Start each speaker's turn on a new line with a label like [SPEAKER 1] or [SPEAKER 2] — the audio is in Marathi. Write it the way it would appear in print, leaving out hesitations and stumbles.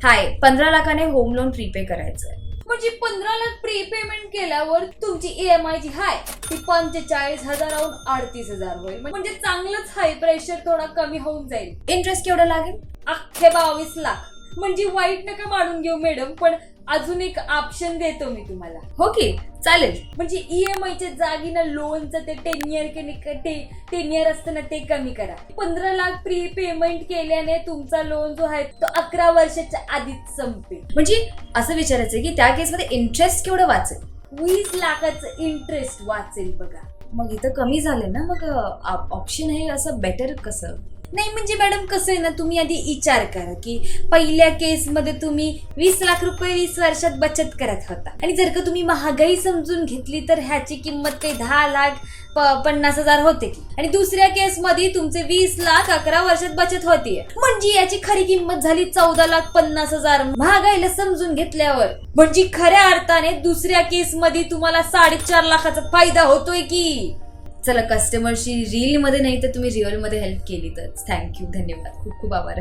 [SPEAKER 1] हाय, 15 लाखाने होम लोन प्रीपे करायचंय.
[SPEAKER 2] म्हणजे 15 लाख प्रीपेमेंट केल्यावर तुमची EMI जी हाय ती 45,000 38,000 होईल. म्हणजे चांगलंच हाय, प्रेशर थोडा कमी होऊन जाईल.
[SPEAKER 1] इंटरेस्ट केवढं लागेल?
[SPEAKER 2] अख्खे 22 लाख. म्हणजे वाईट नका मानून घेऊ मॅडम, पण अजून एक ऑप्शन देतो मी तुम्हाला.
[SPEAKER 1] हो की, चालेल.
[SPEAKER 2] म्हणजे EMIच्या जागी ना लोनचं ते 10 इयर असतं ना ते कमी करा. 15 लाख प्री पेमेंट केल्याने तुमचा लोन जो आहे तो 11 वर्षाच्या आधीच संपेल.
[SPEAKER 1] म्हणजे असं विचारायचं की त्या केसमध्ये इंटरेस्ट केवढं वाचेल?
[SPEAKER 2] 20 लाखाचं इंटरेस्ट वाचेल बघा.
[SPEAKER 1] मग इथं कमी झाले ना, मग ऑप्शन हे असं बेटर कसं?
[SPEAKER 2] नाही म्हणजे मॅडम कसं आहे ना, तुम्ही आधी विचार करा की पहिल्या केसमध्ये तुम्ही 20 लाख रुपये 20 वर्षात बचत करत होता, आणि जर का तुम्ही महागाई समजून घेतली तर ह्याची किंमत काही 10,50,000 होते की. आणि दुसऱ्या केसमध्ये तुमचे 20 लाख 11 वर्षात बचत होतीये, म्हणजे याची खरी किंमत झाली 14,50,000 महागाईला समजून घेतल्यावर. म्हणजे खऱ्या अर्थाने दुसऱ्या केसमध्ये तुम्हाला 4.5 लाखाचा फायदा होतोय की.
[SPEAKER 1] चला, कस्टमरशी रील मध्ये नाही तर तुम्ही रिअल मध्ये हेल्प केली तर थँक्यू, धन्यवाद, खूप खूप आभार.